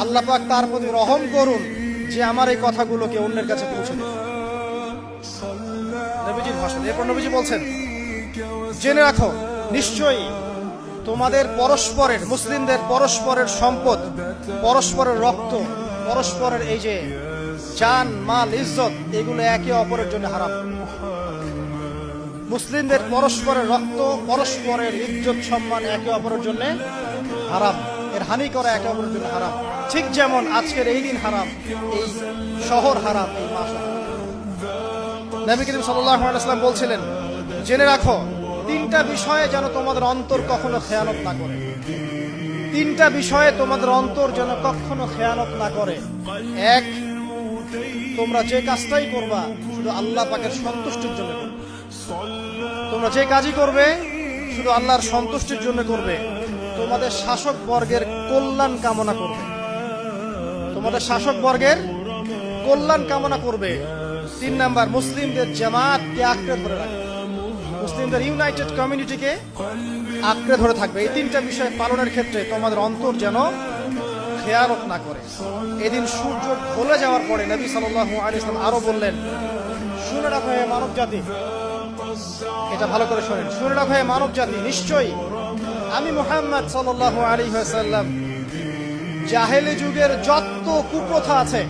আল্লাহ পাক তার প্রতি রহম করুন যে আমার এই কথাগুলোকে অন্যের কাছে পৌঁছে দেয়। নবীজির ভাষণ। এরপর নবীজি বলছেন, জেনে রাখো নিশ্চয়ই তোমাদের পরস্পরের, মুসলিমদের পরস্পরের সম্পদ, পরস্পরের রক্ত, পরস্পরের এই যে জান মাল ইজ্জত, এগুলো একে অপরের জন্য হারাম। মুসলিমদের পরস্পরের রক্ত, পরস্পরের ইজ্জত সম্মান একে অপরের জন্য হারাম, এর হানি করা একে অপরের জন্য হারাম। ঠিক যেমন আজকের এই দিন হারাম, এই শহর হারাম, এই মাস হারাম। নবী করিম সাল্লাল্লাহু আলাইহি ওয়াসাল্লাম বলছিলেন, জেনে রাখো তিনটা বিষয়ে যেন তোমাদের অন্তর কখনো খেয়ানত না করে। তিনটা বিষয়ে তোমাদের অন্তর যেন কখনো খেয়ানত না করে। এক, তোমরা যে কাজটাই করবা শুধু আল্লাহ পাকের সন্তুষ্টির জন্য করবে। তোমরা যে কাজই করবে শুধু আল্লাহর সন্তুষ্টির জন্য করবে। তোমাদের শাসক বর্গের কল্যাণ কামনা করবে। তোমাদের শাসক বর্গের কল্যাণ কামনা করবে। 3 নাম্বার, মুসলিমদের জামাতকে আঁকড়ে ধরে রাখবে। মুসলিমদের ইউনাইটেড কমিউনিটিকে আঁকড়ে ধরে থাকবে। এই তিনটা বিষয় পালনের ক্ষেত্রে তোমাদের অন্তর যেন খেয়ানত না করে। এদিন সূর্য ঢলে যাওয়ার পরে নবী সাল্লাল্লাহু আলাইহি ওয়াসাল্লাম আরো বললেন, শুনে রাখো হে মানব জাতি, এটা ভালো করে শোনেন, শুনে রাখো হে মানব জাতি, নিশ্চয়ই আমি মুহাম্মদ সাল্লাল্লাহু আলাইহি ওয়াসাল্লাম জাহেলি যুগের যত কুপ্রথা আছে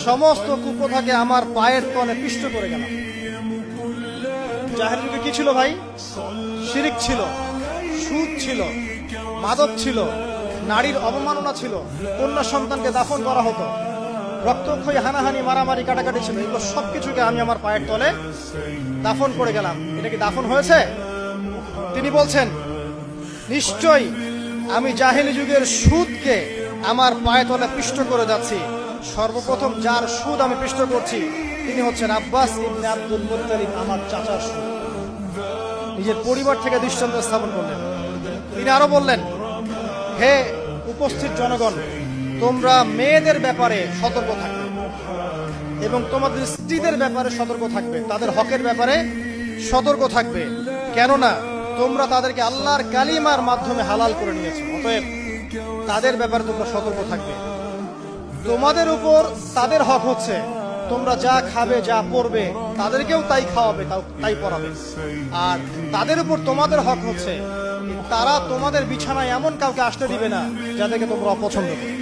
সমস্ত কুপ্রথাকে আমার পায়ের তলে পিষ্ট করে গেলাম। জাহেলি যুগে কি ছিল ভাই? শিরিক ছিল, সুদ ছিল, মাদক ছিল, নারীর অবমাননা ছিল, কন্যা সন্তানকে দাফন করা হতো, রক্তক্ষয়ী, হানাহানি, মারামারি, কাটাকাটি ছিল। এগুলো সবকিছুকে আমি আমার পায়ের তলে দাফন করে গেলাম। এটা কি দাফন হয়েছে? তিনি বলছেন, নিশ্চয়ই আমি জাহেলি যুগের সুদকে আমার পায়ের তলে পিষ্ট করে যাচ্ছি। সর্বপ্রথম যার সুদ আমি পিষ্ট করছি তিনি হচ্ছেন আব্বাস ইবনে আব্দুল মুত্তালিব, আমার চাচার সুদ। নিজের পরিবার থেকে দৃষ্টান্ত স্থাপন করলেন। তিনি আরো বললেন, হে উপস্থিত জনগণ, তোমরা মেয়েদের ব্যাপারে সতর্ক থাকবে এবং তোমাদের স্ত্রীদের ব্যাপারে সতর্ক থাকবে, তাদের হকের ব্যাপারে সতর্ক থাকবে, কেননা তোমরা তাদেরকে আল্লাহর কালিমার মাধ্যমে হালাল করে নিয়েছো। অতএব তাদের ব্যাপারে তোমরা সতর্ক থাকবে। তোমাদের উপর তাদের হক হচ্ছে তোমরা যা খাবে, যা পরবে, তাদেরকেও তাই খাওয়াবে, তাই পরাবে। আর তাদের উপর তোমাদের হক হচ্ছে তারা তোমাদের বিছানায় এমন কাউকে আসতে দিবে না যাদেরকে তোমরা অপছন্দ করো।